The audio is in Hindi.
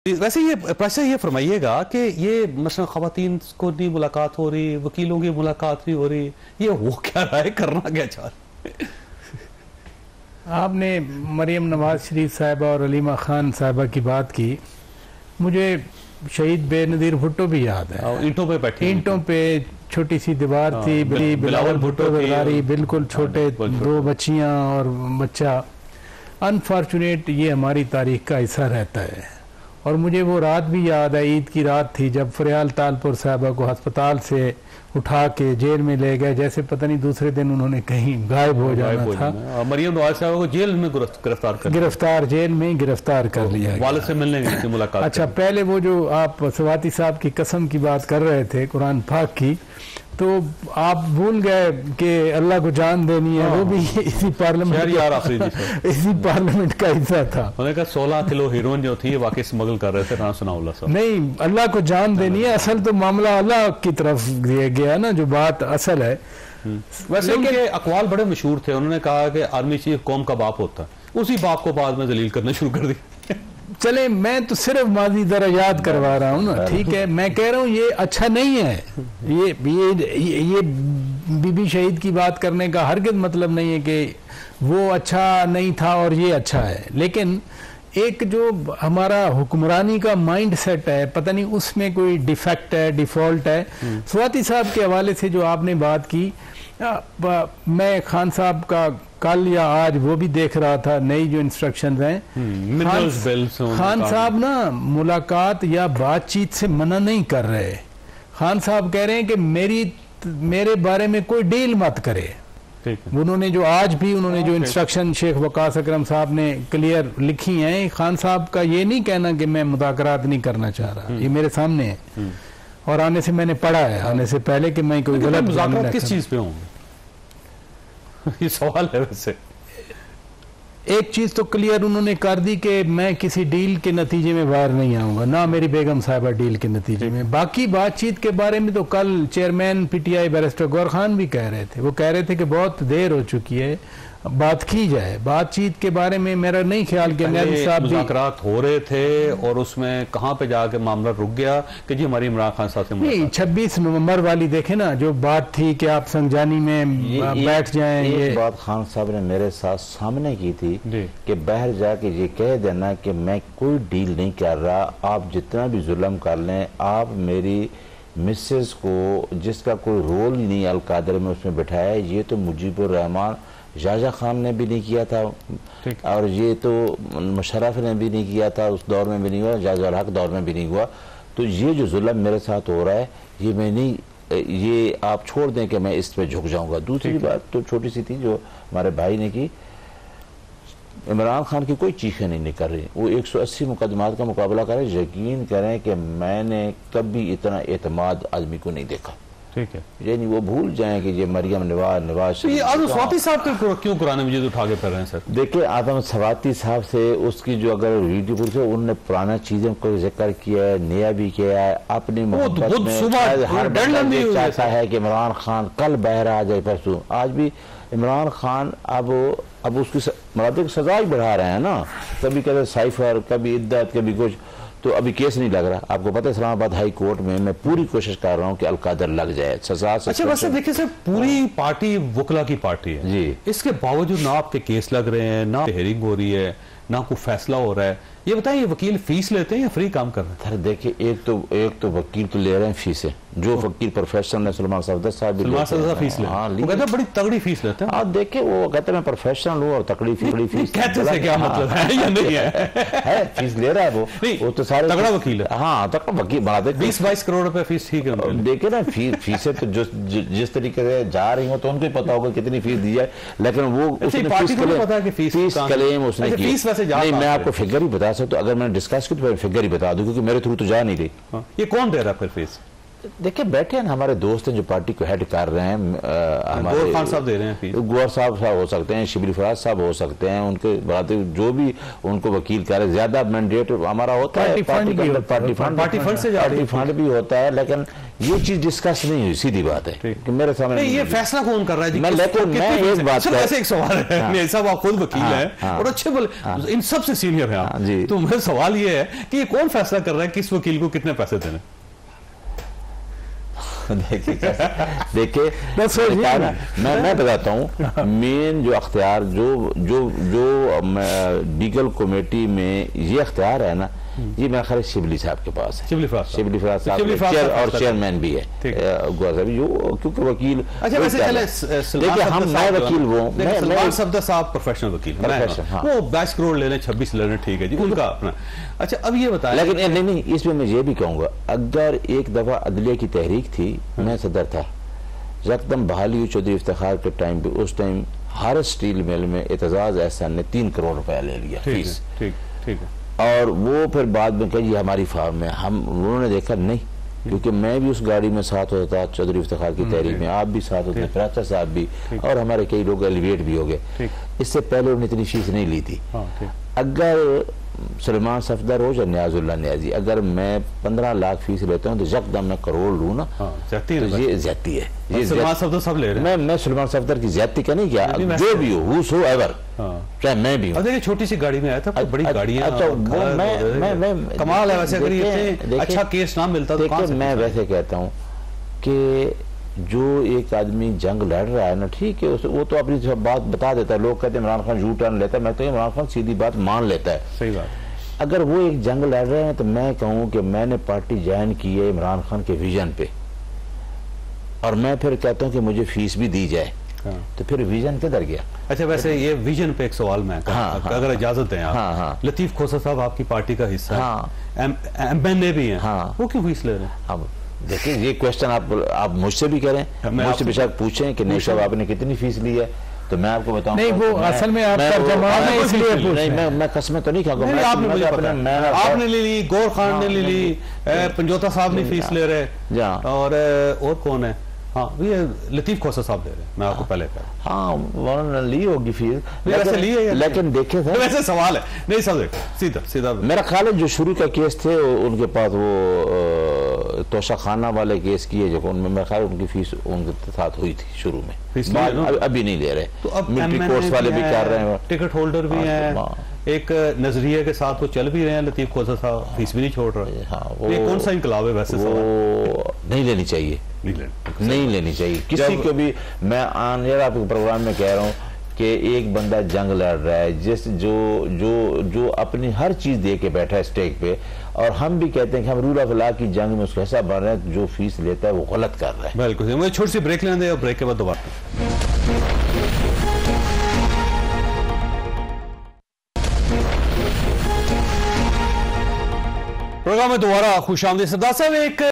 वैसे ये प्रोफेसर ये फरमाइएगा कि ये मसलन ख़वातीन को नहीं मुलाकात हो रही, वकीलों की मुलाकात नहीं हो रही, ये हो क्या रहा है, करना क्या चाह रहे? आपने मरियम नवाज शरीफ साहिबा और अलीमा खान साहिबा की बात की, मुझे शहीद बेनज़ीर भुट्टो भी याद है। ईंटों पे बैठी, ईंटों पे छोटी सी दीवार थी, बिलावल भुट्टो बेगारी, बिल्कुल छोटे, दो बच्चियां और बच्चा। अनफॉर्चुनेट ये हमारी तारीख का हिस्सा रहता है। और मुझे वो रात भी याद है, ईद की रात थी, जब फरियाल तालपुर साहबा को अस्पताल से उठा के जेल में ले गए, जैसे पता नहीं दूसरे दिन उन्होंने कहीं गायब हो जाना था। मरियम नवाज साहबा को जेल में जेल में गिरफ्तार कर लिया, वालिद से मिलने की मुलाकात। अच्छा, पहले वो जो आप स्वाति साहब की कसम की बात कर रहे थे कुरान पाक की, तो आप भूल गए कि अल्लाह को जान देनी है, वो भी इसी पार्लियामेंट का हिस्सा था। उन्होंने कहा 16 किलो हीरोइन जो थी वाकई स्मगल कर रहे थे राना सनाउल्लाह साहब। नहीं, अल्लाह को जान देनी है, असल तो मामला अल्लाह की तरफ दिया गया ना, जो बात असल है। वैसे उनके अकवाल बड़े मशहूर थे, उन्होंने कहा कि आर्मी चीफ कौम का बाप होता है, उसी बाप को बाद में जलील करना शुरू कर दी। चले, मैं तो सिर्फ माजी जरा याद करवा रहा हूँ ना, ठीक है। मैं कह रहा हूँ ये अच्छा नहीं है, ये बीबी शहीद की बात करने का हरगिज़ मतलब नहीं है कि वो अच्छा नहीं था और ये अच्छा है। लेकिन एक जो हमारा हुक्मरानी का माइंड सेट है, पता नहीं उसमें कोई डिफेक्ट है, डिफॉल्ट है। स्वाति साहब के हवाले से जो आपने बात की, मैं खान साहब का कल या आज वो भी देख रहा था, नई जो इंस्ट्रक्शंस हैं, खान साहब ना मुलाकात या बातचीत से मना नहीं कर रहे। खान साहब कह रहे हैं कि मेरे बारे में कोई डील मत करे। उन्होंने जो आज भी उन्होंने जो इंस्ट्रक्शन शेख वकास अकरम साहब ने क्लियर लिखी हैं, खान साहब का ये नहीं कहना कि मैं मुज़ाकरात नहीं करना चाह रहा, ये मेरे सामने है और आने से मैंने पढ़ा है, आने से पहले कि मैं कोई गलत मुज़ाकरात किस चीज पे होंगे, ये सवाल है। वैसे एक चीज तो क्लियर उन्होंने कर दी कि मैं किसी डील के नतीजे में बाहर नहीं आऊंगा, ना मेरी बेगम साहिबा डील के नतीजे में। बाकी बातचीत के बारे में तो कल चेयरमैन पीटीआई बैरिस्टर गौर खान भी कह रहे थे, वो कह रहे थे कि बहुत देर हो चुकी है, बात की जाए। बातचीत के बारे में मेरा नहीं ख्याल कि मुज़ाकरात हो रहे थे और उसमें कहां पे जाके मामला रुक गया कि जी हमारी इमरान खान साहब से नहीं, 26 नवंबर वाली देखे ना, जो बात थी कि आप संजानी में बैठ जाएं। ये बात खान साहब ने मेरे साथ सामने की थी कि बाहर जाके ये कह देना कि मैं कोई डील नहीं कर रहा, आप जितना भी जुल्म कर लें, आप मेरी मिसेस को जिसका कोई रोल नहीं अलकादर में उसमें बिठाया, ये तो मुजीबुर रहमान शाहजहां खान ने भी नहीं किया था और ये तो मुशर्रफ ने भी नहीं किया था, उस दौर में भी नहीं हुआ, जाजुल हक दौर में भी नहीं हुआ। तो ये जो जुल्म मेरे साथ हो रहा है, ये मैं नहीं, ये आप छोड़ दें कि मैं इस पे झुक जाऊंगा। दूसरी बात तो छोटी सी थी जो हमारे भाई ने की, इमरान खान की कोई चीखें नहीं निकल रही, वो 180 मुकदमात का मुकाबला करें। यकीन करें कि मैंने कभी इतना एतमाद आदमी को नहीं देखा, ठीक है। ये नहीं वो भूल जाएं कि ये मरियम नवाज स्वाति साहब को क्यों कुरान मजीद उठा के कर रहे हैं सर? देखिए, आदम स्वाति साहब से उसकी जो अगर वीडियो पूछे, उन्होंने पुराना चीजें को जिक्र किया है, नया भी किया है, अपनी मोहब्बत में हर बंदा चाहता है कि इमरान खान कल बहर आ जाए परसों। आज भी इमरान खान अब उसकी मतलब सजा ही बढ़ा रहे हैं ना, कभी कहते साइफर, कभी इद्दत, कभी कुछ। तो अभी केस नहीं लग रहा, आपको पता है इस्लामाबाद हाई कोर्ट में मैं पूरी कोशिश कर रहा हूँ कि अलकादर लग जाए सजा से। अच्छा, वैसे देखिए सर, पूरी पार्टी वकला की पार्टी है जी, इसके बावजूद ना आपके केस लग रहे हैं, ना हेयरिंग हो रही है, ना कोई फैसला हो रहा है। ये बताइए, वकील फीस लेते हैं या फ्री काम कर रहे हैं? देखिए, एक तो वकील तो ले रहे हैं फीसें, जो वकील प्रोफेशनल है, सलमान सफदर साहब भी फीस ले, कहते बड़ी तगड़ी फीस लेते हैं। देखिए, वो कहते हैं प्रोफेशनल हूँ और तगड़ी फीस कहते हैं, क्या मतलब है या नहीं है? फीस ले रहा है वो तो सारे तगड़ा वकील है। हाँ, तगड़ा वकील बनाते 20-22 करोड़ रुपए फीस, ठीक है। देखिए ना, फीसें तो जिस तरीके से जा रही हो तो उनको पता होगा कितनी फीस दी जाए, लेकिन वो फीस क्लेम उसने की। मैं आपको फिगर ही बता सकता हूँ, अगर मैंने डिस्कस की तो फिगर ही बता दूं, क्योंकि मेरे थ्रू तो जा नहीं रही। ये कौन दे रहा है फिर फीस? देखिए बैठे हैं हमारे दोस्त हैं जो पार्टी को हेड कर रहे हैं, हमारे खान साहब दे रहे हैं, गौर साहब हो सकते हैं, शिबली फराज साहब हो सकते हैं, उनके बाद जो भी उनको वकील कर रहे हैं, ज्यादा मैंडेट हमारा होता है पार्टी फंड भी होता है, लेकिन ये चीज डिस्कस नहीं हुई, सीधी बात है कि मेरे सामने ये फैसला कौन कर रहा है। मैं एक बात ऐसे एक सवाल है, साहब आप खुद वकील हैं और अच्छे बोले इन सबसे सीनियर हैं आप, तो मेरा सवाल ये है कि ये कौन फैसला कर रहा है किस वकील को कितने पैसे देने। देखिए मैं बताता हूँ, मेन जो अख्तियार जो लीगल कमेटी में ये अख्तियार है ना, ये मेरा ख्याल शिबली साहब के पास है, शिबली फराज साहब और चेयरमैन भी है जो, क्योंकि वकील। अच्छा वैसे चले मैं वकील वो सलमान सफदर साहब प्रोफेशनल वकील, वो 22 करोड़ ले लें 26 ले लें, ठीक है जी उनका अपना। अच्छा अब ये बताएं, लेकिन नहीं इसमें मैं ये भी कहूंगा, अगर एक दफा अदलिया की तहरीक थी, मैं सदर था, यकदम बहाली चौधरी इफ्तिखार के टाइम पे, उस टाइम हर स्टील मिल में एतजाज एहसान ने 3 करोड़ रुपया ले लिया फीस, ठीक है, और वो फिर बाद में कही हमारी फार्म में, उन्होंने देखा नहीं, क्योंकि मैं भी उस गाड़ी में साथ होता था चौधरी इफ्तिखार की तहरीक में, आप भी साथ होते, फराचा साहब भी, और हमारे कई लोग एलिवेट भी हो गए। इससे पहले उन्होंने इतनी फीस नहीं ली थी। अगर सलमान सफदर हो या न्याजुल्लाह न्याजी, अगर मैं 15 लाख फीस लेता हूँ तो यकदम मैं करोड़ लूँ ना, तो ये ज्यादती है। ये सलमान सफदर सब ले रहे हैं, मैं सलमान सफदर की ज्यादती का नहीं किया, जो भी हो सो एवर, चाहे मैं भी हूँ। देखिए छोटी सी गाड़ी में आया था, बड़ी गाड़ी है, अच्छा मैं कमाल है वैसे, अगर ये अच्छा केस ना मिलता तो। मैं वैसे कहता हूँ कि जो एक आदमी जंग लड़ रहा है ना, ठीक है, वो तो अपनी बात बता देता है, लोग कहते हैं इमरान खान यू टर्न लेता है, मैं तो इमरान खान सीधी बात मान लेता है। सही बात। अगर वो एक जंग लड़ रहे हैं तो मैं कहूँ कि मैंने पार्टी ज्वाइन की है इमरान खान के विजन पे, और मैं फिर कहता हूँ कि मुझे फीस भी दी जाए, तो फिर विजन किधर गया। अच्छा वैसे ये विजन पे एक सवाल मैं अगर इजाजत दें आप, लतीफ खोसा साहब आपकी पार्टी का हिस्सा है, MNA भी हैं, वो क्यों फीस ले रहे हैं? देखिए ये क्वेश्चन आप मुझसे भी करें, मुझसे बेशक पूछें कि नहीं साहब आपने कितनी फीस ली है, तो मैं आपको बताऊं नहीं, वो असल में आपका जवाब है इसलिए पूछ रहे हैं। मैं कसमें तो नहीं खाऊंगा, आपने ले ली, गौर खान ने ले ली, पंजोता साहब ने फीस ले रहे, और कौन है, हाँ ये लतीफ खोसा साहब दे रहे हैं, मैं आपको पहले कहा। हाँ उन्होंने ली होगी फीस, वैसे ली है, लेकिन देखे वैसे सवाल है नहीं सब सीधा मेरा ख्याल है जो शुरू का केस थे उनके पास वो तोशा खाना वाले केस किए, जो उनमें मेरा ख्याल उनकी फीस उनके साथ हुई थी शुरू में, अभी नहीं ले रहे, तो अब मिलिट्री कोर्स वाले भी कर रहे हैं, टिकट होल्डर भी हैं, एक नजरिए के साथ वो चल भी रहे हैं, लतीफ खोसा साहब फीस भी नहीं छोड़ रहे। ये कौन सा इंकलाब है वैसे? वो नहीं लेनी चाहिए, नहीं लेनी चाहिए किसी को भी। मैं आपके प्रोग्राम में कह रहा हूँ कि एक बंदा जंग लड़ रहा है, जो अपनी हर चीज दे के बैठा है स्टेज पे, और हम भी कहते हैं कि हम रूल ऑफ लॉ की जंग में उसका हिस्सा बन रहे हैं, जो फीस लेता है वो गलत कर रहा है। बिल्कुल। मुझे छोटी सी ब्रेक लेने दें और ब्रेक के बाद दोबारा प्रोग्राम में दोबारा खुश आमदीद। सरदार साहब एक